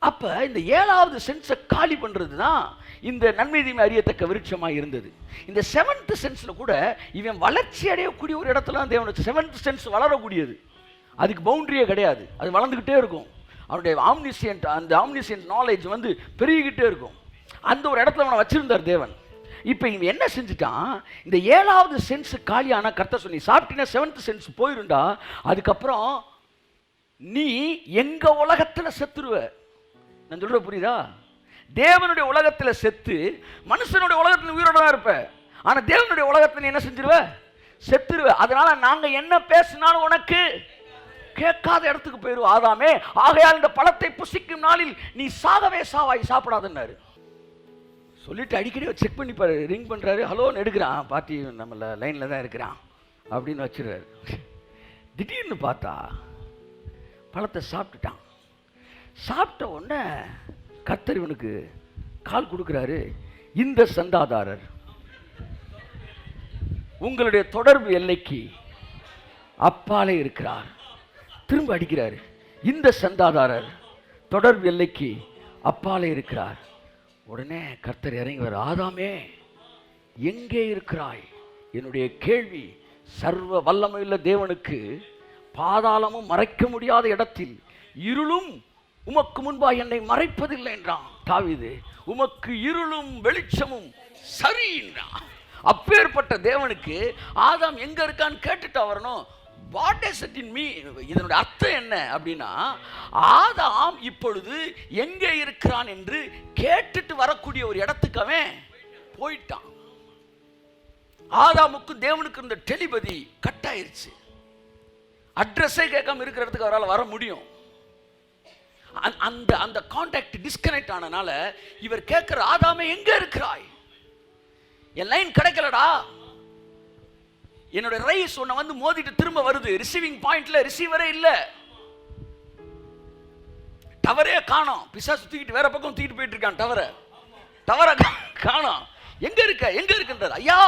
அப்ப இந்த 7வது சென்ஸை காலி பண்றது தான் இந்த நன்மை தீமை அறியத்தக்க விருட்சமாக இருந்தது. இந்த 7th சென்ஸ்ல கூட இவன் வளர்ச்சி அடையக்கூடிய ஒரு இடத்துல தேவன் 7th சென்ஸ் வளரக்கூடியது. அதுக்கு பவுண்டரியே கிடையாது, அது வளர்ந்துக்கிட்டே இருக்கும். அவனுடைய ஆம்னிசியன்ட் நாலேஜ் வந்து பெருகிக்கிட்டே இருக்கும். அந்த ஒரு இடத்துல அவனை வச்சிருந்தார் தேவன். இப்போ இவன் என்ன செஞ்சுட்டான், இந்த 7வது சென்ஸ் காலியான கர்த்தர் சொல்லி சாப்பிட்டீங்கன்னா 7th சென்ஸ் போயிருண்டா அதுக்கப்புறம் நீ எங்க உலகத்தில் செத்துருவ. நான் சொல்ற புரியுதா? தேவனுடைய உலகத்தில் செத்து மனுஷனுடைய உலகத்தில் உயிரோட தான் இருப்ப, ஆனா தேவனுடைய உலகத்தில் என்ன செஞ்சிருவ, செத்துருவ. அதனால நாங்க என்ன பேசினாலும் உனக்கு கேட்காத இடத்துக்கு போயிருவோம் ஆதாமே. ஆகையால் இந்த பழத்தை புசிக்கும் நாளில் நீ சாகவே சாவாய், சாப்பிடாதன்னாரு. சொல்லிட்டு அடிக்கடி செக் பண்ணி ரிங் பண்றாரு. ஹலோன்னு எடுக்கிறான், பார்ட்டி நம்மள லைன்ல தான் இருக்கிறான் அப்படின்னு வச்சிருக்காரு. திடீர்னு பார்த்தா பழத்தை சாப்பிட்டுட்டான். சாப்பிட்ட உடனே கர்த்தர் இவனுக்கு கால் கொடுக்கிறாரு. இந்த சந்தாதாரர் உங்களுடைய தொடர்பு எல்லைக்கு அப்பாலே இருக்கிறார். திரும்ப அடிக்கிறாரு. இந்த சந்தாதாரர் தொடர்பு எல்லைக்கு அப்பாலே இருக்கிறார். உடனே கர்த்தர் இறங்கி வர, ஆதாமே எங்கே இருக்கிறாய்? என்னுடைய கேள்வி சர்வ வல்லமையுள்ள தேவனுக்கு பாதாளமும் மறைக்க முடியாத இடத்தில் இருளும் உமக்கு முன்பாக என்னை மறைப்பதில்லை என்றான் தாவீது. உமக்கு இருளும் வெளிச்சமும் சரி என்றான். அப்பேற்பட்ட தேவனுக்கு ஆதாம் எங்க இருக்கான்னு கேட்டுட்டா வரணும். What is it in me? இதனுடைய அர்த்தம் என்ன அப்படின்னா, ஆதாம் இப்பொழுது எங்கே இருக்கிறான் என்று கேட்டுட்டு வரக்கூடிய ஒரு இடத்துக்கு அவன் போயிட்டான். ஆதாமுக்கும் தேவனுக்கு இந்த டெலிபதி கட் ஆயிருச்சு. அட்ரஸே கேட்காம இருக்கிற இடத்துக்கு அவரால் வர முடியும். அந்த கான்டாக்ட் டிஸ்கனெக்ட் ஆனனால இவர் கேட்கிற, ஆதாமே எங்க இருக்கிறாய்? என் லைன் கிடைக்கலடா, என்னோட ரைஸ் உன்னை வந்து மோதிட்டு திரும்ப வருது. ரிசீவிங் பாயிண்ட்ல ரிசீவரே இல்ல, டவரே காணோம். பிசாசு தூக்கிட்டு வேற பக்கம் தூக்கிட்டு போயிட்டு இருக்கான். டவரை காணோம். எங்க இருக்குன்றார். ஐயா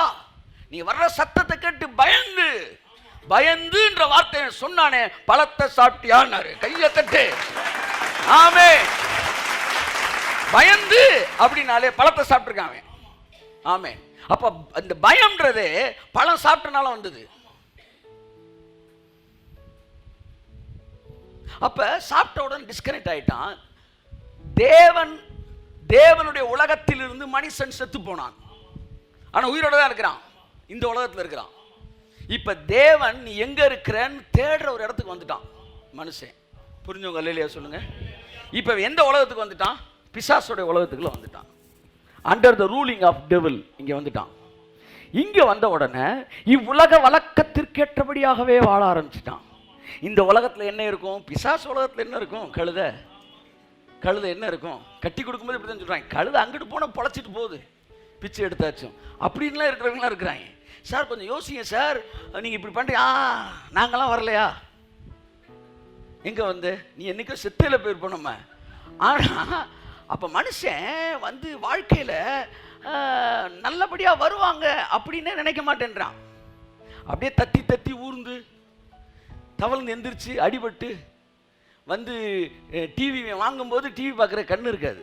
நீ வர்ற சத்தத்தை கேட்டு பயந்துன்ற வார்த்தையை சொன்னானே, பழத்தை சாப்பிட்டியான்னாரு. கையை தட்டு. ஆமே. பயந்து அப்படின்னாலே பழத்தை சாப்பிட்டுருக்காங்க. ஆமே. அப்ப அந்த பயம்ன்றது பழம் சாப்பிட்டனால வந்தது. அப்ப சாப்பிட்ட உடனே டிஸ்கனெக்ட் ஆயிட்டான். தேவனுடைய உலகத்தில் இருந்து மனுஷன் செத்து போனான். ஆனா உயிரோட தான் இருக்கிறான், இந்த உலகத்தில் இருக்கிறான். இப்ப தேவன் நீ எங்க இருக்கிறன்னு தேடுற ஒரு இடத்துக்கு வந்துட்டான் மனுஷன். புரிஞ்சவங்க அல்லேலூயா சொல்லுங்க. இப்ப எந்த உலகத்துக்கு வந்துட்டான்? பிசாசுடைய உலகத்துக்குள்ள வந்துட்டான். Under the ruling of devil இங்க வந்துட்டான். இங்க வந்த உடனே இவ்வுலக வழக்கத்திற்கேற்றபடியாகவே வாழ ஆரம்பிச்சிட்டான். இந்த உலகத்துல என்ன இருக்கும்? பிசாசு உலகத்துல என்ன இருக்கும்? கழுதை என்ன இருக்கும்? கட்டி கொடுக்கும்போது இப்படி தான் சொல்றாங்க, கழுதை அங்கிட்டு போன பொழைச்சிட்டு போகுது, பிச்சை எடுத்தாச்சும் அப்படின்லாம் இருக்கிறவங்களாம் இருக்கிறாங்க. சார் கொஞ்சம் யோசிங்க சார், நீங்க இப்படி பண்றீங்க, நாங்களாம் வரலையா? எங்க வந்து நீ என்னைக்கும் செத்தையில போயிருப்போம் நம்ம. ஆனா அப்ப மனுஷன் வந்து வாழ்க்கையில நல்லபடியா வருவாங்க அப்படின்னு நினைக்க மாட்டேன்றான். அப்படியே தத்தி ஊர்ந்து தவழ்ந்து எந்திரிச்சு அடிபட்டு வந்து டிவி வாங்கும்போது டிவி பார்க்குற கண்ணு இருக்காது,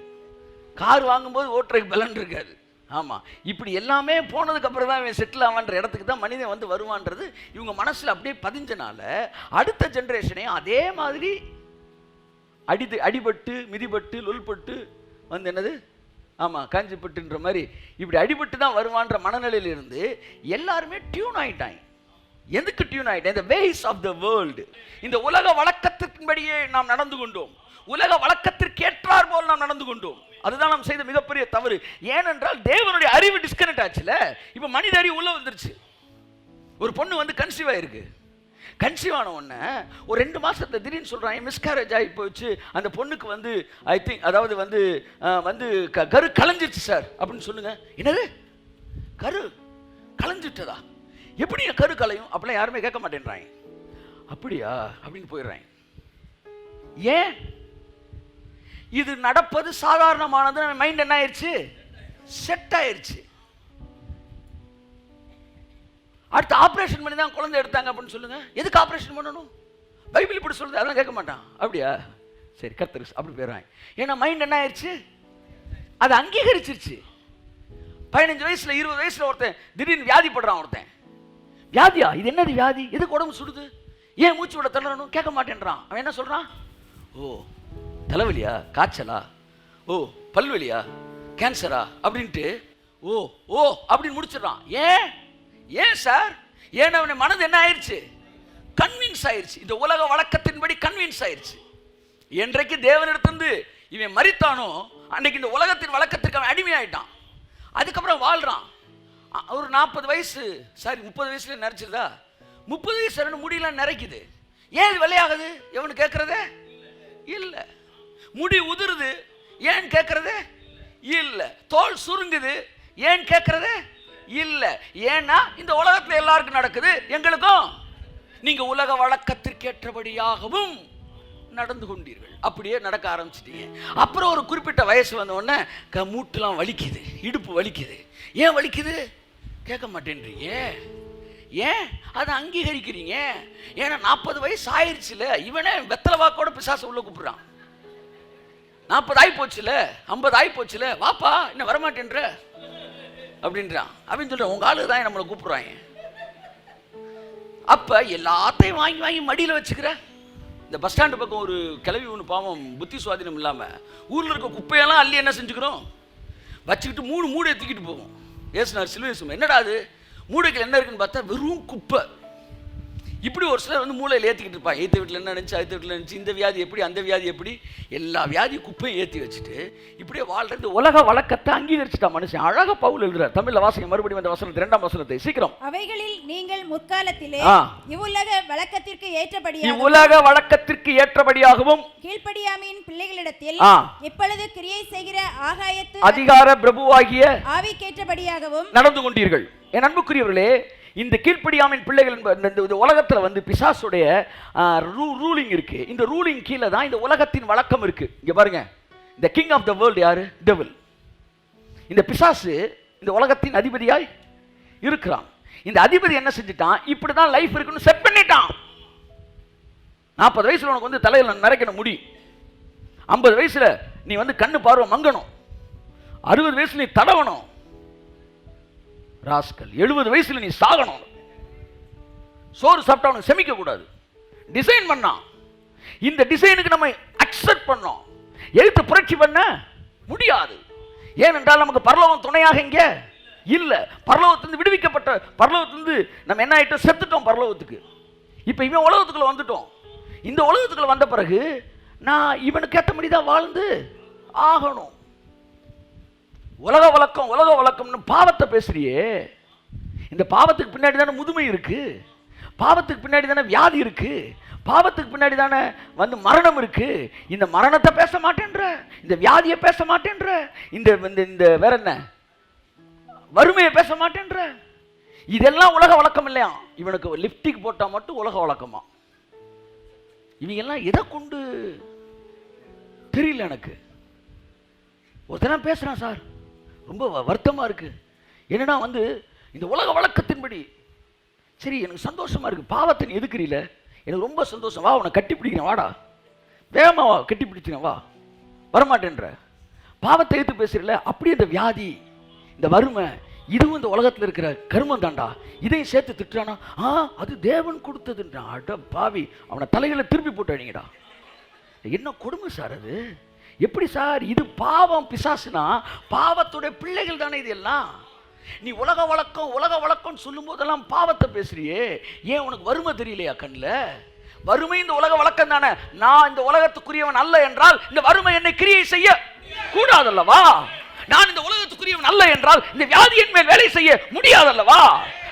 கார் வாங்கும்போது ஓட்டுறதுக்கு பலன் இருக்காது. ஆமாம், இப்படி எல்லாமே போனதுக்கு அப்புறம் தான் இவன் செட்டில் ஆவான்ற இடத்துக்கு தான் மனிதன் வந்து வருவான்றது இவங்க மனசில் அப்படியே பதிஞ்சனால அடுத்த ஜென்ரேஷனையும் அதே மாதிரி அடிபட்டு மிதிபட்டு லொல்பட்டு வந்து என்னது, ஆமாம் காஞ்சிப்பட்டுன்ற மாதிரி இப்படி அடிபட்டு தான் வருவான்ற மனநிலையில் இருந்து எல்லாருமே டியூன் ஆகிட்டாங்க. எதுக்கு டியூன் ஆகிட்டேன்? இந்த வேஸ் ஆஃப் த வேர்ல்டு. இந்த உலக வழக்கத்தின்படியே நாம் நடந்து கொண்டோம், உலக வழக்கத்திற்கு ஏற்றார் போல் நாம் நடந்து கொண்டோம். அதுதான் நாம் செய்த மிகப்பெரிய தவறு. ஏனென்றால் தேவனுடைய அறிவு டிஸ்கனெக்ட் ஆச்சுல. இப்போ மனித அறிவு உள்ள வந்துருச்சு. ஒரு பொண்ணு வந்து கன்சீவ் ஆயிருக்கு. கன்சீவ் ஆன உடனே ஒரு 2 மாசத்துல திடீர்னு சொல்றாங்க மிஸ்கேரேஜ் ஆகி போச்சு, அந்த பொண்ணுக்கு வந்து ஐ திங்க் அதாவது வந்து வந்து கரு கலைஞ்சிருச்சு சார் அப்படின்னு சொல்லுங்க. என்னது கரு கலைஞ்சிட்டதா? எப்படி கரு கலையும்? அப்படிலாம் யாருமே கேட்க மாட்டேன்றாங்க. அப்படியா அப்படின்னு போயிடுறாங்க. ஏன் இது நடப்பது சாதாரணமானது. மைண்ட் என்ன ஆயிடுச்சு? செட் ஆயிடுச்சு. அடுத்து ஆபரேஷன் பண்ணி தான் குழந்தை எடுத்தாங்க அப்படின்னு சொல்லுங்க. எதுக்கு ஆபரேஷன் பண்ணணும்? பைபிள் இப்படி சொல்லுது, அதெல்லாம் கேட்க மாட்டான். அப்படியா சரி கர்த்தர் அப்படி போயிடுறாங்க. ஏன்னா மைண்ட் என்ன ஆயிடுச்சு, அது அங்கீகரிச்சிருச்சு. 15 வயசுல 20 வயசுல ஒருத்தன் திடீர்னு வியாதிப்படுறான். ஒருத்தன் வியாதியா, இது என்னது வியாதி, எதுக்கு உடம்பு சுடுது, ஏன் மூச்சு விட தள்ளணும், கேட்க மாட்டேன்றான். அவன் என்ன சொல்றான், ஓ தலைவலியா, காய்ச்சலா, ஓ பல்வலியா, கேன்சரா அப்படின்ட்டு ஓ ஓ அப்படின்னு முடிச்சிடறான். ஏன் ஏன் சார், ஏன் அவன் மனது என்ன ஆயிடுச்சு, கன்வின்ஸ் ஆயிடுச்சு. இந்த உலக வழக்கத்தின்படி கன்வின்ஸ் ஆயிடுச்சு. என்றைக்கு தேவனிடத்திலிருந்து இவன் மரித்தானோ அன்னைக்கு இந்த உலகத்தின் வழக்கத்திற்கு அவன் அடிமையாயிட்டான். அதுக்கப்புறம் வாழ்றான். ஒரு 40 வயசு சாரி 30 வயசுல நிறைச்சிருதா, 30 வயசு முடியல நிறைக்குது. ஏன் இது விலையாகுது, எவனு கேட்கறதே இல்லை. முடி உதிருது, ஏன் கேட்கறதே இல்லை. தோல் சுருங்குது, ஏன் கேட்கறதே இல்லை. ஏன்னா இந்த உலகத்தில் எல்லாருக்கும் நடக்குது, எங்களுக்கும். நீங்க உலக வழக்கத்திற்கேற்றபடியாகவும் நடந்து கொண்டீர்கள். அப்படியே நடக்க ஆரம்பிச்சிட்டீங்க. அப்புறம் ஒரு குறிப்பிட்ட வயசு வந்த உடனே மூட்டுலாம் வலிக்குது, இடுப்பு வலிக்குது. ஏன் வலிக்குது, கேட்க மாட்டேன்றீங்க. ஏன் அதை அங்கீகரிக்கிறீங்க? ஏன்னா 40 வயசு ஆயிடுச்சுல, இவனே வெத்தலை வாக்கோட பிசாசு உள்ள கூப்பிடுறான். 40 ஆகி போச்சுல, 50 ஆகி போச்சுல, வாப்பா இன்னும் வரமாட்டேன்ற அப்படின்றான். அப்படின்னு சொல்ற உங்க ஆளு தான் நம்மளை கூப்பிடுறாங்க. அப்ப எல்லாத்தையும் வாங்கி வாங்கி மடியில் வச்சுக்கிற. இந்த பஸ் ஸ்டாண்டு பக்கம் ஒரு கிளவி ஒன்று பாவம் புத்தி சுவாதீனம் இல்லாமல் ஊரில் இருக்க குப்பையெல்லாம் அள்ளி என்ன செஞ்சுக்கிறோம், வச்சுக்கிட்டு 3 மூடை தூக்கிட்டு போவோம். ஏசுனார் சிலுவை, என்னடா அது மூடைக்கு என்ன இருக்குன்னு பார்த்தா வெறும் குப்பை. இப்படி ஒரு சிலர் வந்து மூளையில் ஏற்றிக்கிட்டு இருப்பாங்க. ஏற்ற வீட்டில் என்ன நினச்சி, அடுத்த வீட்டில் நினச்சி, இந்த வியாதி எப்படி, அந்த வியாதி எப்படி, எல்லா வியாதி குப்பையும் ஏற்றி வச்சுட்டு இப்படியே வாழ்றது. உலக வழக்கத்தை அங்கீகரிச்சுட்டா மனுஷன். அழகாக பவுல் எழுதுறார். தமிழில் வாசிங்க மறுபடியும் அந்த வசனத்தை, 2ஆம் வசனத்தை சீக்கிரம். அவைகளில் நீங்கள் முற்காலத்திலே இவ்வுலக வழக்கத்திற்கு ஏற்றபடியாகவும் கீழ்ப்படியாமையின் பிள்ளைகளிடத்தில் இப்பொழுது கிரியை செய்கிற ஆகாயத்து அதிகார பிரபுவாகிய ஆவிக்கேற்றபடியாகவும் நடந்து கொண்டீர்கள். என் அன்புக்குரியவர்களே, இந்த கீழ்ப்படியாமையின் பிள்ளைகள் இந்த உலகத்தில் வந்து பிசாசுடைய ரூலிங் இருக்கு. இந்த ரூலிங் கீழே தான் இந்த உலகத்தின் வழக்கம் இருக்கு. இங்க பாருங்க, இந்த கிங் ஆஃப் த வேர்ல்ட் யாரு, டெவில். இந்த பிசாசு இந்த உலகத்தின் அதிபதியாய் இருக்கிறான். இந்த அதிபதி என்ன செஞ்சுட்டான், இப்படிதான் லைஃப் இருக்குன்னு செட் பண்ணிட்டான். 40 வயசுல உனக்கு வந்து தலையில நிறைக்கணும் முடி, 50 வயசுல நீ வந்து கண்ணு பார்வை மங்கணும், 60 வயசுல நீ தடவணும் ராஸ்கல், 70 வயசுல நீ சாகணும், சோறு சாப்பிட்டா அவனுக்கு செமிக்க கூடாது. டிசைன் பண்ணான். இந்த டிசைனுக்கு நம்ம அக்செப்ட் பண்ணோம். எழுத்து புரட்சி பண்ண முடியாது. ஏனென்றால் நமக்கு பரலோகம் துணையாக இங்கே இல்ல. பரலோகத்திலிருந்து விடுவிக்கப்பட்ட, பரலோகத்திலிருந்து நம்ம என்ன ஆயிட்டோம், செத்துட்டோம் பரலோகத்துக்கு. இப்ப இவன் உலகத்துக்குள்ள வந்துட்டோம். இந்த உலகத்துக்குள்ள வந்த பிறகு நான் இவனுக்கு ஏற்ற மாதிரி தான் வாழ்ந்து ஆகணும். உலக வழக்கம்னு பாவத்தை பேசுறியே. இந்த பாவத்துக்கு பின்னாடி தானே முதுமை இருக்கு, பாவத்துக்கு பின்னாடி தானே வியாதி இருக்கு, பாவத்துக்கு பின்னாடி தானே வந்து மரணம் இருக்கு. இந்த மரணத்தை பேச மாட்டேன்ற, இந்த வியாதியை பேச மாட்டேன்ற, இந்த வேற என்ன வறுமையை பேச மாட்டேன்ற. இதெல்லாம் உலக வழக்கம் இல்லையா? இவனுக்கு லிப்டிக் போட்டா மட்டும் உலக வழக்கமா? இவங்க எல்லாம் எதை கொண்டு தெரியல எனக்கு. ஒருத்தன பேசுறான் சார், ரொம்ப வருத்தமா இருக்கு. என்னன்னா வந்து இந்த உலக வழக்கத்தின்படி சரி எனக்கு சந்தோஷமா இருக்கு, பாவத்தை நீ எதுக்குறீல, எனக்கு ரொம்ப சந்தோஷம், வா உன்னை கட்டி பிடிக்கிறேன், வாடா வேகமா வா, கட்டி பிடிச்சிக்கிறேன், வா, வரமாட்டேன்ற. பாவத்தை எடுத்து பேசுறீல, அப்படி இந்த வியாதி, இந்த வறுமை, இதுவும் இந்த உலகத்தில் இருக்கிற கர்மம் தாண்டா, இதையும் சேர்த்து திட்டுறானா, அது தேவன் கொடுத்ததுன்றான். அட பாவி, அவனை தலைகளை திருப்பி போட்டாடிங்கடா. என்ன கொடுமை சார் அது, எப்படி சார் இது பாவம்? பிசாசுனா பாவத்துடைய பிள்ளைகள் தானே இது எல்லாம். நீ உலக வழக்கம் சொல்லும் போதெல்லாம் பாவத்தை பேசுறியே, ஏன் உனக்கு வறுமை தெரியலையா கண்ணில்? வறுமை இந்த உலக வழக்கம் தானே. நான் இந்த உலகத்துக்குரியவன் அல்ல என்றால் இந்த வறுமை என்னை கிரியை செய்ய கூடாதல்லவா? நான் இந்த உலகத்துக்குரியவன் அல்ல என்றால் இந்த வியாதியின் மேல் வேலை செய்ய முடியாதல்லவா?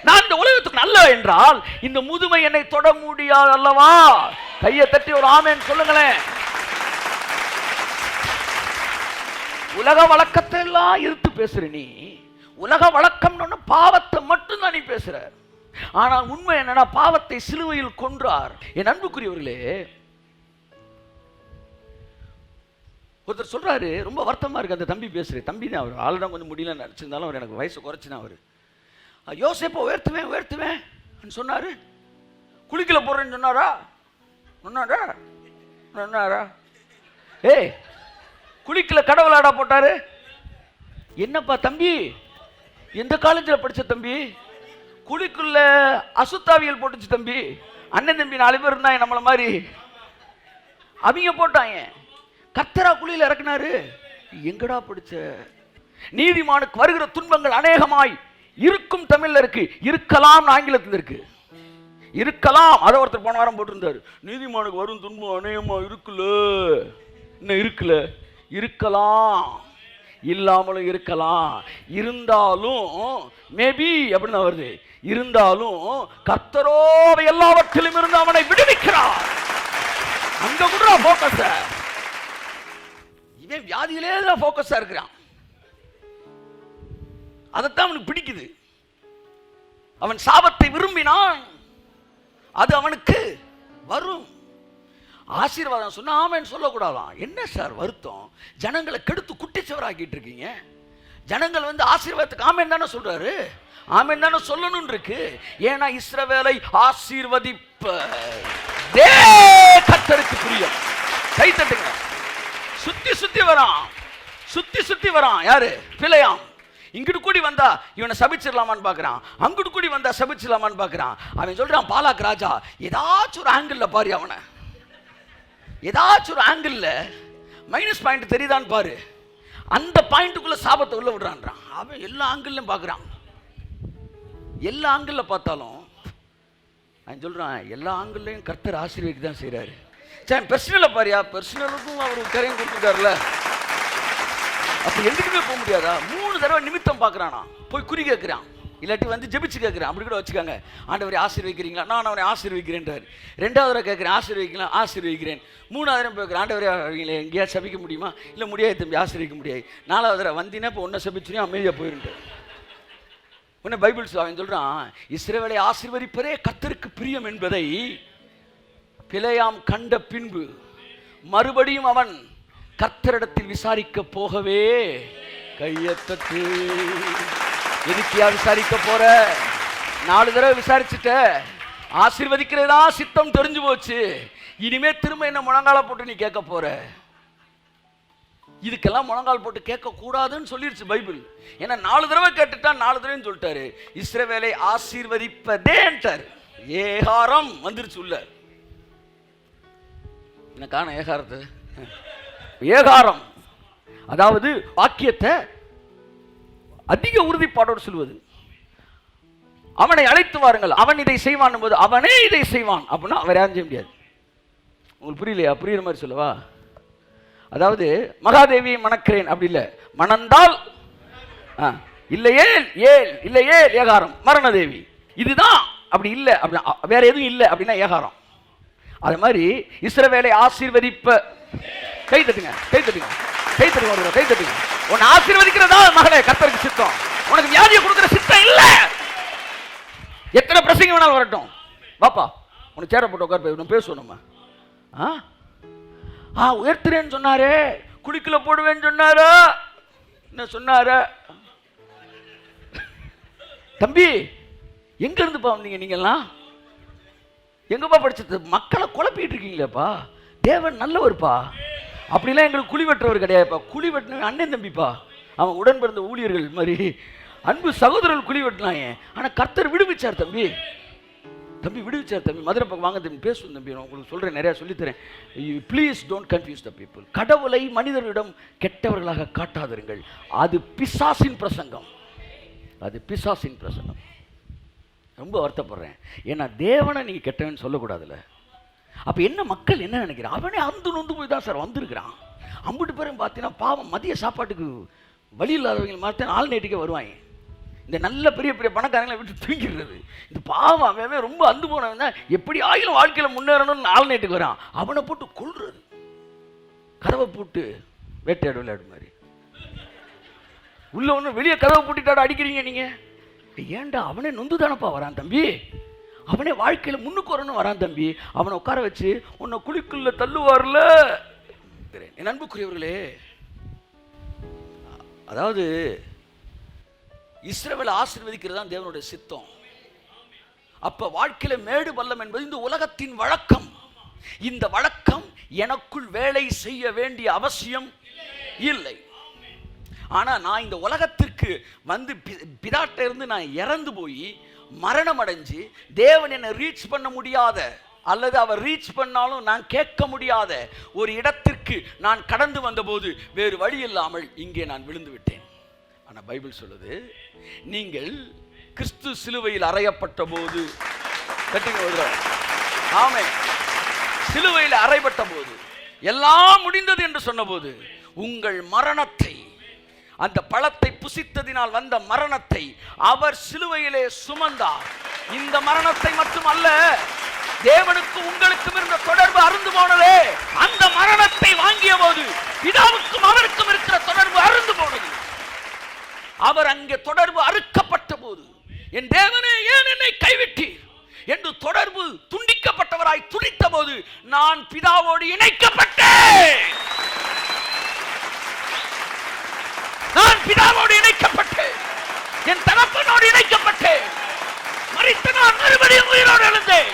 நான் இந்த உலகத்துக்கு அல்ல என்றால் இந்த முதுமை என்னை தொட முடியாதல்லவா? கையை தட்டி ஒரு ஆமென் சொல்லுங்களேன். உலக வழக்கத்தை எல்லாம் எடுத்து பேசுற நீ. உலக வழக்கம்னு பாவத்தை மட்டும் தான் நீ பேசுற. ஆனால் உண்மை என்னன்னா, பாவத்தை சிலுவையில் கொன்றார். என் அன்புக்குரியவர்களே, ஒருத்தர் சொல்றாரு, ரொம்ப வருத்தமா இருக்கு அந்த தம்பி பேசுற தம்பி தான். அவர் ஆளுதான் கொஞ்சம் முடியல நினைச்சிருந்தாலும் அவர் எனக்கு வயசு குறைச்சுதான். அவர் யோசேப்பை உயர்த்துவேன் சொன்னாரு. குளிக்கல போறேன்னு சொன்னாரா? ஏய், குளிக்கல கடவுள் ஆடா போட்டாரு. என்னப்பா தம்பி, எந்த காலேஜில் படிச்ச தம்பி? குழிக்குள்ள அசுத்தாவியல் போட்டுச்சு தம்பி. அண்ணன் தம்பி 4 பேர் இருந்தாங்க நம்மள மாதிரி, அவங்க போட்டாங்க. கர்த்தரா குழியில் இறக்குனாரு. எங்கடா படிச்ச? நீதிமானுக்கு வருகிற துன்பங்கள் அநேகமாய் இருக்கும் தமிழ்ல இருக்கு, இருக்கலாம் ஆங்கிலத்தில் இருக்கு. இருக்கலாம், அதை ஒருத்தர் போன வாரம் போட்டிருந்தாரு. நீதிமானுக்கு வரும் துன்பம் அநேகமா இருக்குல்ல. இன்னும் இருக்குல்ல, இருக்கலாம், இல்லாமலும் இருக்கலாம். இருந்தாலும் மேபி அப்படின்னு வருது. இருந்தாலும் கர்த்தரோ எல்லாவற்றிலும் இருந்து அவனை விடுவிக்கிறார். அங்க கூட போக்கஸ். இவன் வியாதியிலே தான் போக்கஸா இருக்கிறான். அதைத்தான் அவனுக்கு பிடிக்குது. அவன் சாபத்தை விரும்பினான், அது அவனுக்கு வரும். ஆசீர்வாதம் சொன்னா ஆமென் சொல்லக்கூடாதான். என்ன சார் வருத்தம்? ஜனங்களை கெடுத்து குட்டிச்சவராக்கிட்டு இருக்கீங்க. ஜனங்கள் ஆசீர்வாதத்துக்கு ஆமென் தானே சொல்றாரு, ஆமென் தானே சொல்லணும் இருக்கு. ஏன்னா இஸ்ரவேலை ஆசீர்வதிப்ப கர்த்தருக்கு பிரியம். கை தட்டுங்க. சுத்தி சுத்தி வரான், சுத்தி சுத்தி வரான். யாரு? பிழையாம். இங்கிட்டு கூடி வந்தா இவனை சபிச்சிடலாமான்னு பார்க்குறான், அங்கிட்டு கூடி வந்தா சபிச்சிடலாமான்னு பார்க்குறான். அவன் சொல்றான், பாலாக் ராஜா ஏதாச்சும் ஒரு ஆங்கிள் பாரு, அவனை ஏதாச்சும் ஒரு ஆங்கிள் மைனஸ் பாயிண்ட் தெரியுதான்னு பாரு. அந்த பாயிண்ட்டுக்குள்ள சாபத்தை உள்ள விடுறான்றான். அவன் எல்லா ஆங்கிள்லையும் பார்க்குறான். எல்லா ஆங்கிளில் பார்த்தாலும் அவன் சொல்றான், எல்லா ஆங்கிள்லையும் கர்த்தர் ஆசீர்வதிக்க தான் செய்கிறாரு. சரி, பர்சனலை பாரியா, பர்சனலுக்கும் அவர் கரையும் கொடுத்துருக்காருல. அப்போ எங்கிட்டுமே போக முடியாதா? 3 தடவை நிமித்தம் பார்க்குறானா, போய் குறி கேட்குறான், இல்லாட்டி ஜெபிச்சு கேட்குறேன். அப்படி கூட வச்சுக்காங்க. ஆண்டவரை ஆசீர்வதிக்கிறீங்களா? நான் அவனை ஆசீர்வதிக்கிறேன்றார். 2வது தடவை கேட்குறேன், ஆசீர்வதிக்கலாம், ஆசீர்வதிக்கிறேன். 3வது தடவை கேட்குறேன், ஆண்டவரை அவங்கள எங்கேயாவது சபிக்க முடியுமா? இல்லை முடியாது தம்பி, ஆசீர்வதிக்க முடியாது. 4வது தடவை வந்தீங்கன்னா இப்போ ஒன்றை சபிச்சுனே அமைதியாக போயிருண்டு. உன்னை பைபிள் அவன் சொல்கிறான், இஸ்ரவேலை ஆசீர்வதிப்பதே கர்த்தருக்கு பிரியம் என்பதை பிழையாம் கண்ட பின்பு மறுபடியும் அவன் கர்த்தரிடத்தில் விசாரிக்க போகவே கையத்தட்டு. எதுக்கியா விசாரிக்க போற? 4 தடவை விசாரிச்சுட்ட, ஆசீர்வதிக்கிறதா சித்தம் தெரிஞ்சு போச்சு. இனிமே திரும்ப என்ன முழங்கால போட்டு நீ கேட்க போற? இதுக்கெல்லாம் முழங்கால் போட்டு கேட்க கூடாதுன்னு சொல்லிருச்சு பைபிள். ஏன்னா 4 தடவை கேட்டுட்டா 4 தடவை சொல்லிட்டாரு. இஸ்ரவேலை ஆசீர்வதிப்பதேன்ட்டார். ஏகாரம் வந்துருச்சு உள்ள. என்ன காண ஏகாரத்தை? ஏகாரம் அதாவது வாக்கியத்தை அதிக உறுதிப்பாடோடு சொல்வது. அவனை அழைத்து வாருங்கள், அவன் இதை செய்வான் போது அவனே இதை செய்வான் அப்படின்னா அவர் யாரும் செய்ய முடியாது. உங்களுக்கு புரியலையா? புரியுற மாதிரி சொல்லவா? அதாவது மகாதேவியை மணக்கிறேன் அப்படி இல்லை, மணந்தால் இல்லையே ஏல், இல்லையே ஏகாரம், மரணதேவி இதுதான். அப்படி இல்லை அப்படின்னா வேற எதுவும் இல்லை அப்படின்னா ஏகாரம். அது மாதிரி இஸ்ரவேலை ஆசீர்வதிப்ப. கை தட்டுங்க, கை தட்டுங்க, கை தட்டுங்க, கை தட்டுங்க. உன்னை ஆசீர்வதிக்கிறதா மகளே கர்த்தருக்கு சித்தம். உனக்கு வியாதியை கொடுக்கிற சித்தம் இல்ல. எத்தனை பிரசங்க வேணாலும் வரட்டும், பாப்பா உனக்கு சேர போட்டு உட்கார் போய் பேசுவோம் நம்ம. உயர்த்துறேன்னு சொன்னாரு, குளிக்கல போடுவேன்னு சொன்னாரு, என்ன சொன்னாரு? தம்பி எங்க இருந்துப்பா வந்தீங்க நீங்கெல்லாம்? எங்கப்பா படிச்சது? மக்களை குழப்பிட்டு இருக்கீங்களேப்பா. தேவன் நல்லவர்ப்பா. அப்படிலாம் எங்களுக்கு குழி வெட்டுறவர் கிடையாதுப்பா. குழி வெட்டின அண்ணன் தம்பிப்பா, அவன் உடன் பிறந்த ஊழியர்கள் மாதிரி அன்பு சகோதரர்கள் குழி வெட்டினாங்க. ஆனால் கர்த்தர் விடுவிச்சார் தம்பி. தம்பி விடுவிச்சார் தம்பி. மதுரை பக்கம் வாங்க தம்பி, பேசுவோம் தம்பி. நான் உங்களுக்கு சொல்கிறேன், நிறையா சொல்லித்தரேன். Please don't confuse the people. கடவுளை மனிதர்களிடம் கெட்டவர்களாக காட்டாதிருங்கள். அது பிசாசின் பிரசங்கம், அது பிசாசின் பிரசங்கம். ரொம்ப வருத்தப்படுறேன். ஏன்னா தேவனை நீங்கள் கெட்டவன்னு சொல்லக்கூடாதுல்ல. அப்போ என்ன மக்கள் என்ன நினைக்கிறான்? அவனே அந்து நொந்து போய் தான் சார் வந்திருக்கிறான். அம்பிட்டு பேரும் பார்த்தீங்கன்னா பாவம் மதிய சாப்பாட்டுக்கு வழி இல்லாதவங்க மாதிரி 4 நைட்டுக்கே வருவாங்க. இந்த நல்ல பெரிய பெரிய பணக்காரங்களை விட்டு தூங்கிடுறது. இந்த பாவம் அவன் ரொம்ப அந்து போனவன் தான் எப்படி ஆயிலும் வாழ்க்கையில் முன்னேறணும்னு 4 நைட்டுக்கு வரான். அவனை போட்டு கொள்றது, கதவை போட்டு வேட்டையாடு விளையாடு மாதிரி. உள்ள ஒன்று வெளியே கதவை பூட்டிட்டாட அடிக்கிறீங்க நீங்க. ஏன்டா அவனே நொந்து தானப்பா வரான் தம்பி. அவனே வாழ்க்கையில் முன்னுக்கு வரணும் வரான் தம்பி. அவனை உட்கார வச்சு உன்னை குழிக்குள்ள தள்ளுவார்ல. என் அன்புக்குரியவர்களே, அதாவது இஸ்ரவேலை ஆசீர்வதிக்கிறது தான் தேவனுடைய சித்தம். அப்ப வாழ்க்கையில மேடு பள்ளம் என்பது இந்த உலகத்தின் வழக்கம். இந்த வழக்கம் எனக்குள் வேலை செய்ய வேண்டிய அவசியம் இல்லை. ஆனா நான் இந்த உலகத்திற்கு வந்து பிதாட்ட இருந்து நான் இறந்து போய் மரணம் அடைஞ்சு தேவன் என்னை ரீச் பண்ண முடியாத, அல்லது அவர் ரீச் பண்ணாலும் நான் கேட்க முடியாத ஒரு இடத்திற்கு நான் கடந்து வந்தபோது வேறு வழி இல்லாமல் இங்கே நான் விழுந்து விட்டேன். ஆனா பைபிள் சொல்லுது, நீங்கள் கிறிஸ்து சிலுவையில் அறையப்பட்ட போது, ஆமென், சிலுவையில் அறையப்பட்ட போது, எல்லாம் முடிந்தது என்று சொன்னபோது உங்கள் மரணத்தை, அந்த பழத்தை புசித்ததினால் வந்த மரணத்தை அவர் சிலுவையிலே சுமந்தார். இந்த மரணத்தை மட்டுமல்ல, தேவனுக்கு உங்களுக்கும் இருந்த தொடர்பு அறுந்து போனதே, அந்த மரணத்தை வாங்கிய போது பிதாவுக்கும் அவருக்கும் இருக்கிற தொடர்பு அறுந்து போனது. அவர் அங்கே தொடர்பு அறுக்கப்பட்ட போது, என் தேவனே ஏன் என்னை கைவிட்டீர் என்று தொடர்பு துண்டிக்கப்பட்டவராய் துடித்த போது நான் பிதாவோடு இணைக்கப்பட்டேன். நான் பிதாவோடு இணைக்கப்பட்டேன், என் தகப்பனோடு இணைக்கப்பட்டேன். மரித்த நான் மறுபடியும் உயிரோடு எழுந்தேன்.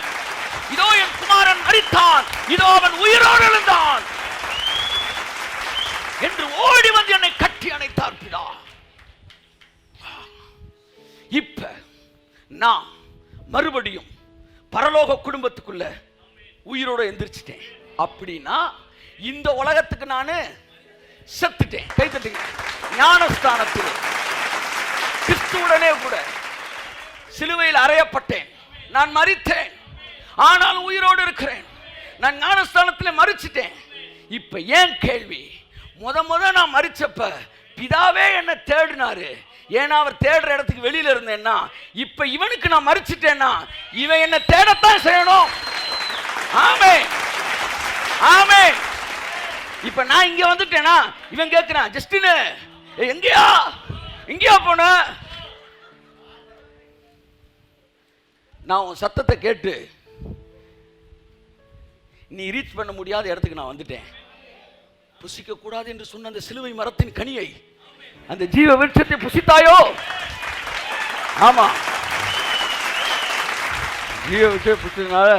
இதோ என் குமாரன் மரித்தான், இதோ அவன் உயிரோடு எழுந்தான் என்று ஓடி வந்து என்னை கட்டி அணைத்தார் பிதா. இப்ப நான் மறுபடியும் பரலோக குடும்பத்துக்குள்ள உயிரோட எந்திரிச்சிட்டேன். அப்படின்னா இந்த உலகத்துக்கு நானு செத்துட்டேன். கை தட்டுங்க. ஞானஸ்தானத்தில் கிறிஸ்துவுடனே கூட சிலுவையில் அறையப்பட்டேன். நான் மரித்தேன், ஆனால் உயிரோடு இருக்கிறேன். நான் ஞானஸ்தானத்தில் மரிச்சிட்டேன். இப்ப ஏன் கேள்வி, முத நான் மரிச்சப்ப பிதாவே என்ன தேடினாரு. ஏன்னா அவர் தேடுற இடத்துக்கு வெளியில இருந்தேன்னா, இப்ப இவனுக்கு நான் மரிச்சிட்டேன்னா இவன் என்ன தேடத்தான் செய்யணும். ஆமென், ஆமென். இப்ப நான் இங்க வந்துட்டேனா, இவன் கேட்கிறான், ஜஸ்டின் எங்கேயா போன? நான் உன் சத்தத்தை கேட்டு நீ ரீச் பண்ண முடியாத இடத்துக்கு நான் வந்துட்டேன். புசிக்க கூடாது என்று சொன்ன அந்த சிலுவை மரத்தின் கனியை, அந்த ஜீவ விருட்சத்தை புசித்தாயோ? ஆமா, ஜீவ விருட்சத்தை புசித்தனால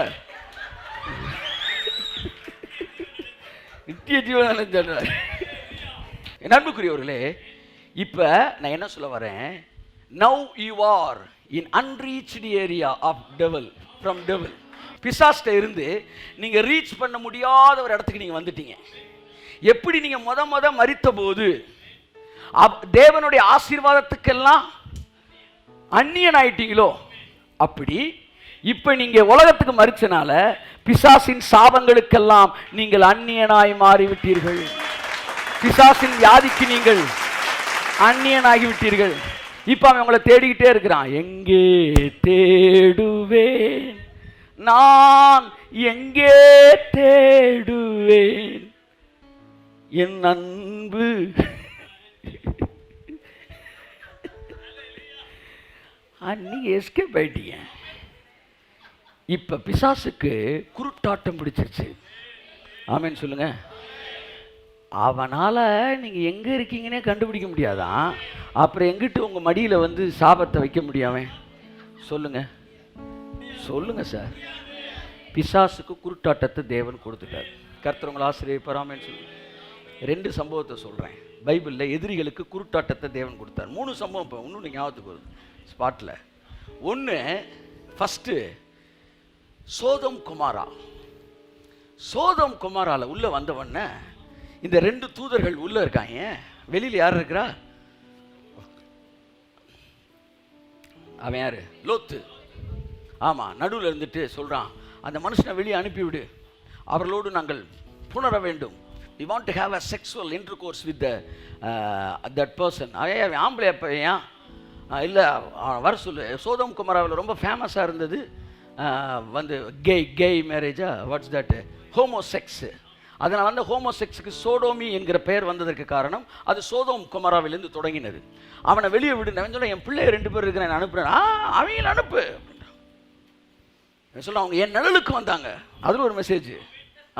நித்திய ஜீவன் சொல்றார். அன்புக்குரியவர்களே, இப்ப நான் என்ன சொல்ல வரேன், now you are in unreached area of devil, from devil. பிசாஸ்ட இருந்து நீங்க ரீச் பண்ண முடியாத ஒரு இடத்துக்கு நீங்க வந்துட்டீங்க. எப்படி நீங்க முத மரித்த போது தேவனுடைய ஆசீர்வாதத்துக்கெல்லாம் அந்நியன் ஆயிட்டீங்களோ, அப்படி இப்ப நீங்க உலகத்துக்கு மரிச்சனால பிசாசின் சாபங்களுக்கெல்லாம் நீங்கள் அந்நியனாய் மாறிவிட்டீர்கள். பிசாசின் வியாதிக்கு நீங்கள் அந்நியனாகிவிட்டீர்கள். இப்ப அவன் உங்களை தேடிக்கிட்டே இருக்கிறான். எங்கே தேடுவேன் நான், எங்கே தேடுவேன் என் அன்பு. நீங்க எஸ்கேப் ஆயிட்டீங்க. இப்ப பிசாசுக்கு குருட்டாட்டம் பிடிச்சிருச்சு. ஆமென் சொல்லுங்க. அவனால நீங்க எங்க இருக்கீங்கன்னே கண்டுபிடிக்க முடியாதான். அப்புறம் எங்கிட்டு உங்க மடியில வந்து சாபத்தை வைக்க முடியாம? சொல்லுங்க சொல்லுங்க சார். பிசாசுக்கு குருட்டாட்டத்தை தேவன் கொடுத்துட்டார். கர்த்தர் உங்களை ஆசீர்வதிப்பாராமே சொல்லுங்க. 2 சம்பவத்தை சொல்றேன். பைபிளில் எதிரிகளுக்கு குருட்டாட்டத்தை தேவன் கொடுத்தார். 3 சம்பவம் இப்போ இன்னொன்று ஞாபகத்துக்கு வருது ஸ்பாட்டில். ஒன்று, ஃபஸ்ட்டு சோதம் குமாரா. சோதம் குமாரால உள்ள வந்தவொடனே இந்த 2 தூதர்கள் உள்ள இருக்காங்க. வெளியில் யார் இருக்கிறா? அவன் யாரு? லோத்து. ஆமா, நடுவில் இருந்துட்டு சொல்றான், அந்த மனுஷனை வெளியே அனுப்பிவிடு, அவர்களோடு நாங்கள் புணர வேண்டும். We want to have a sexual intercourse with that person. அவன் ஆம்பளை பையன் இல்லை, வர சொல்லு. சோதம் குமாராவில் ரொம்ப ஃபேமஸாக இருந்தது வந்து கே மேரேஜா, வாட்ஸ் தட், ஹோமோசெக்ஸ். அதனால் வந்து ஹோமோசெக்ஸுக்கு சோடோமி என்கிற பெயர் வந்ததற்கு காரணம் அது சோதோம் குமாராவிலிருந்து தொடங்கினது. அவனை வெளியே விடு. நான் சொல்ல, என் பிள்ளை 2 பேர் இருக்கிறேன், நான் அனுப்புறேன். அவங்கள அனுப்பு சொல்ல. அவங்க என் நிழலுக்கு வந்தாங்க. அதில் ஒரு மெசேஜ்.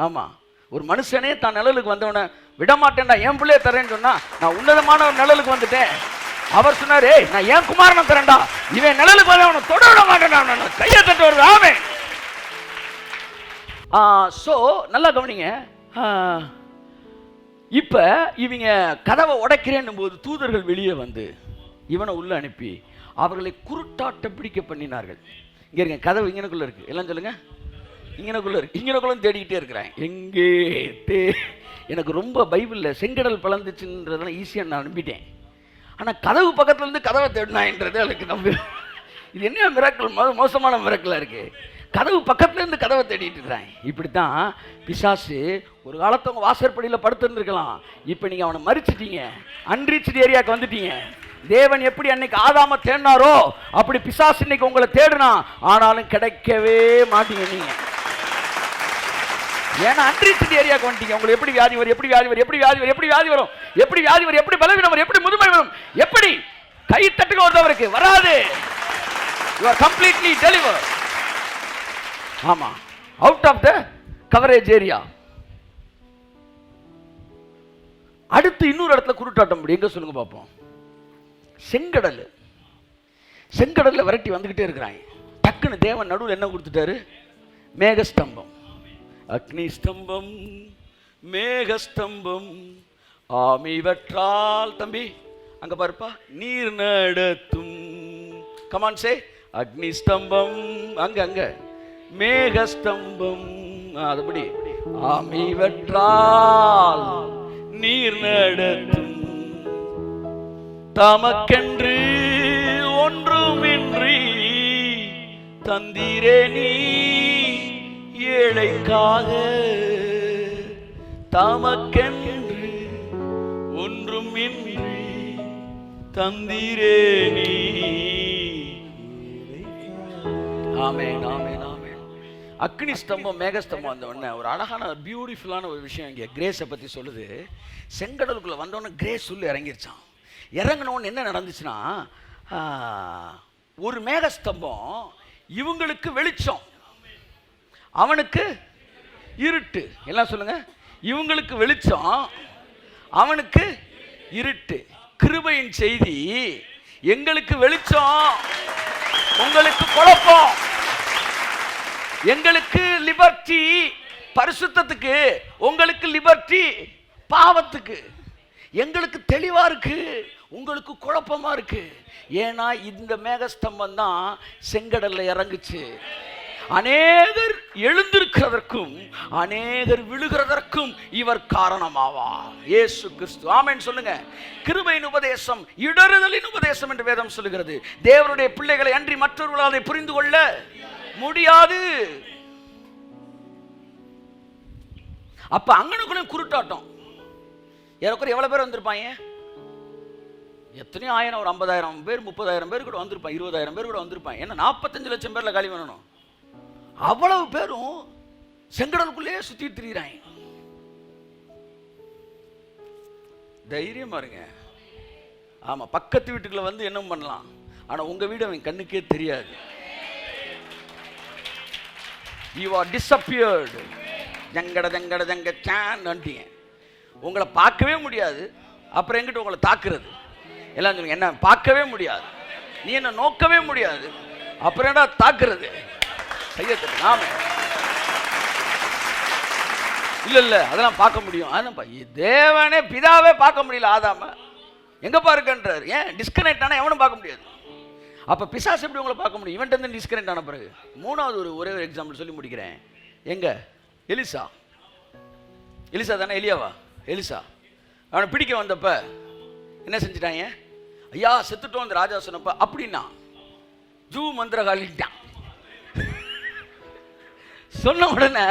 ஆமாம், ஒரு மனுஷனே தான் நிழலுக்கு வந்தவனை விட மாட்டேன்டா, என் பிள்ளைய தரேன்னு சொன்னா, நான் உன்னதமான ஒரு நிழலுக்கு வந்துட்டேன். அவர் சொன்னார், நான் என் குமாரனை தரேன்டா, இவன் நிழலுக்கு வந்து அவனை தொட விட மாட்டேன்டா, கையை தட்டு வருது. ஆமே, ஸோ நல்லா கவனிங்க. இப்போ இவங்க கதவை உடைக்கிறேன்னும் போது தூதர்கள் வெளியே வந்து இவனை உள்ள அனுப்பி அவர்களை குருட்டாட்ட பிடிக்க பண்ணினார்கள். இங்கே இருங்க, கதவு இங்கனக்குள்ளே இருக்குது. எல்லாம் சொல்லுங்க, இங்கனக்குள்ளே இருக்கு. இங்கனக்குள்ள தேடிக்கிட்டே இருக்கிறேன். எங்கே எனக்கு ரொம்ப பைபிளில் செங்கடல் பிளந்துச்சுன்றதெல்லாம் ஈஸியாக நான் நம்பிட்டேன். ஆனால் கதவு பக்கத்துலேருந்து கதவை தேடினான்றது எனக்கு நம்ப. இது என்ன மிராக்கிள், மோசமான மிராக்கிளாக இருக்குது. கதவு பக்கத்துலேருந்து கதவை தேடிட்டு இருக்கிறான். இப்படித்தான் பிசாசு ஒரு காலத்தை உங்கள் வாசற்படியில் படுத்துருந்துருக்கலாம். இப்போ நீங்கள் அவனை மறிச்சிட்டீங்க, அன்ரீச்டு ஏரியாவுக்கு வந்துட்டீங்க. தேவன் எப்படி அன்னைக்கு ஆதாம தேடினாரோ அப்படி பிசாசு இன்னைக்கு உங்களை தேடுனா, ஆனாலும் கிடைக்கவே மாட்டீங்க நீங்க. ஏன்னா அன்ரீச்டு ஏரியாவுக்கு வந்துட்டீங்க. உங்களுக்கு எப்படி வியாதி வரும், எப்படி வியாதி வரும், எப்படி வியாதி வரும், எப்படி வியாதி வரும், எப்படி வியாதி வரும், எப்படி பலவீனம் வரும், எப்படி முதுமை வரும், எப்படி கை தட்டுக்கு வருதவருக்கு வராது. You are completely delivered. ஆமா, out of the coverage area. அடுத்து இன்னொரு இடத்துல குருட்டாட்டம் முடியும். எங்க சொல்லுங்க பார்ப்போம். செங்கடல், செங்கடல்ல விரட்டி வந்துகிட்டே இருக்கிறாங்க. டக்குன்னு தேவன் நடுவில் என்ன கொடுத்துட்டாரு? மேகஸ்தம்பம். அக்னி ஸ்தம்பம், மேகஸ்தம்பம், ஆமிவற்றால். தம்பி அங்க பாருப்பா, நீர் நடத்தும். கமான் சே, அக்னி ஸ்தம்பம், அங்க அங்க மேகஸ்தம்பம், அதுபடி ஆமிவற்றால் நீர் நடத்தும். தமக்கென்று ஒன்றுமின்றி தந்தீரே நீ ஏழைக்காக. தமக்கென்று ஒன்றுமின்றி தந்தீரே நீ. ஆமென், ஆமென், ஆமென். அக்னி ஸ்தம்பம், மேகஸ்தம்பம் வந்த உடனே ஒரு அழகான பியூட்டிஃபுல்லான ஒரு விஷயம் இங்கே கிரேஸை பற்றி சொல்லுது. செங்கடலுக்குள்ளே வந்தோடனே கிரேஸ் சொல்லி இறங்கிருச்சான். இறங்கினோன்னு என்ன நடந்துச்சுன்னா, ஒரு மேகஸ்தம்பம் இவங்களுக்கு வெளிச்சம், அவனுக்கு இருட்டு. எல்லாம் சொல்லுங்க, இவங்களுக்கு வெளிச்சம், அவனுக்கு இருட்டு. கிருபையின் செய்தி, எங்களுக்கு வெளிச்சம், உங்களுக்கு குழப்பம். எங்களுக்கு லிபர்ட்டி பரிசுத்தத்துக்கு, உங்களுக்கு லிபர்ட்டி பாவத்துக்கு. எங்களுக்கு தெளிவா இருக்கு, உங்களுக்கு குழப்பமா இருக்கு. ஏன்னா இந்த மேகஸ்தம்பம் தான் செங்கடல்ல இறங்குச்சு. அநேகர் எழுந்திருக்கிறதற்கும் அநேகர் விழுகிறதற்கும் இவர் காரணமாவார், இயேசு கிறிஸ்து. ஆமென் சொல்லுங்க. கிருபையின் உபதேசம் இடறுதலின் உபதேசம் என்று வேதம் சொல்லுகிறது. தேவனுடைய பிள்ளைகளை அன்றி மற்றவர்களால் அதை புரிந்து கொள்ள முடியாது. அப்ப அங்கனுக்குள்ள குருட்டாட்டம். ஏறக்குறைய எவ்வளவு பேர் வந்திருப்பாங்க? எத்தனையோ ஆயிரம், ஒரு 50,000 பேர், 30,000 பேர் கூட வந்திருப்பாங்க, 20,000 பேர் கூட வந்திருப்பாங்க. ஏன்னா 45 லட்சம் பேர்ல காலி பண்ணணும். அவ்வளவு பேரும் செங்கடலுக்குள்ளே சுத்திட்டு திரியிறாங்க. தைரியமா இருங்க. ஆமா, பக்கத்து வீட்டுக்குள்ள வந்து என்ன பண்ணலாம், ஆனா உங்க வீடு அவன் கண்ணுக்கே தெரியாது. You are disappeared. ஜங்கட ஜங்கட ஜங்க சான்ட்டீங்க. உங்களை பார்க்கவே முடியாது. அப்புறம் எங்கிட்ட உங்களை தாக்குறது? எல்லாம் சொல்லுங்க, என்ன பார்க்கவே முடியாது, நீ என்ன நோக்கவே முடியாது, அப்புறம் என்ன தாக்குறது? செய்யறது நாம இல்ல இல்ல, அதெல்லாம் பார்க்க முடியும். அதான் தேவனே பிதாவே பார்க்க முடியல ஆதாம, எங்கப்பா இருக்கன்றார். ஏன் டிஸ்கனெக்ட் ஆனா எவனும் பார்க்க முடியாது. அப்ப பிசாசு எப்படி உங்களை பார்க்க முடியும்? இவன்ட்டு வந்து டிஸ்கனெக்ட் ஆன பிறகு. மூணாவது ஒரே ஒரு எக்ஸாம்பிள் சொல்லி முடிக்கிறேன். எங்க எலிசா, எலிசா தானே, எலியாவா? எலிசா அவனை பிடிக்க வந்தப்ப என்ன செஞ்சிட்டாங்க? ஐயா செத்துட்டோம் அந்த ராஜா சொன்னப்ப அப்படின்னா ஜூ மந்திரகாலிட்டான். சொன்ன உடனே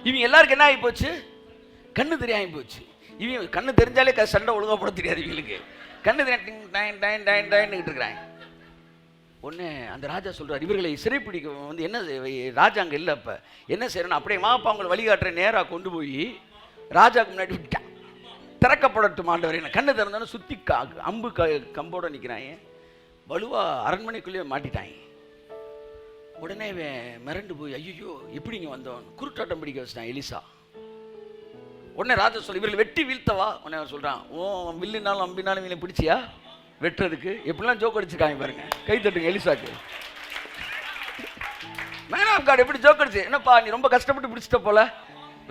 இவங்க எல்லாருக்கும் என்ன ஆகி போச்சு? கண்ணு தெரியாம போச்சு. இவங்க கண்ணு தெரிஞ்சாலே சண்டை ஒழுங்கா போட தெரியாது இவங்களுக்கு. கண்ணு தெரியாட்டு இருக்கிறாங்க. ஒன்று அந்த ராஜா சொல்கிறார், இவர்களை சிறைப்பிடிக்க வந்து என்ன, ராஜா அங்கே இல்லை, அப்போ என்ன செய்யறேன்னு அப்படியே மாப்பா அவங்களை வழிகாட்டுற நேராக கொண்டு போய் ராஜாவுக்கு முன்னாடி விட்டான். திறக்கப்படட்டும் ஆண்டவரே. என்ன கண்ணு திறந்தாலும் சுற்றி அம்பு கம்போட நிற்கிறாங்க. வலுவா அரண்மனைக்குள்ளேயே மாட்டிட்டாங்க. உடனே மிரண்டு போய் ஐயோ எப்படி இங்கே வந்தவன் குருட்டாட்டம் பிடிக்க வச்சிட்டான் எலிசா. உடனே ராஜா சொல்ல, இவர்கள் வெட்டி வீழ்த்தவா. உடனே சொல்கிறான், ஓ வில்லுனாலும் அம்பினாலும் இவனை பிடிச்சியா வெட்டுறதுக்கு? எப்படிலாம் ஜோக் அடிச்சிருக்காங்க பாருங்க. கை தட்டுங்க எலிசாக்கு. மேன் ஆஃப் காட் எப்படி ஜோக் அடிச்சு, என்னப்பா நீ ரொம்ப கஷ்டப்பட்டு பிடிச்சிட்ட போல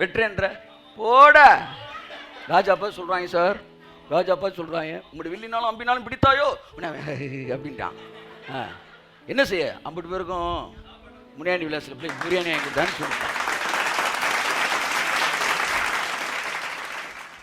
வெட்டுறேன்ற போட. ராஜாப்பா சொல்றாங்க, சார் ராஜாப்பா சொல்றாங்க, உங்களுடைய வில்லினாலும் அம்பினாலும் பிடித்தாயோ அப்படின்ட்டான். என்ன செய்ய, 50 பேருக்கும் முனியாண்டி விலாசில் போய் பிரியாணி வாங்கிட்டான்னு சொல்லிட்டான்.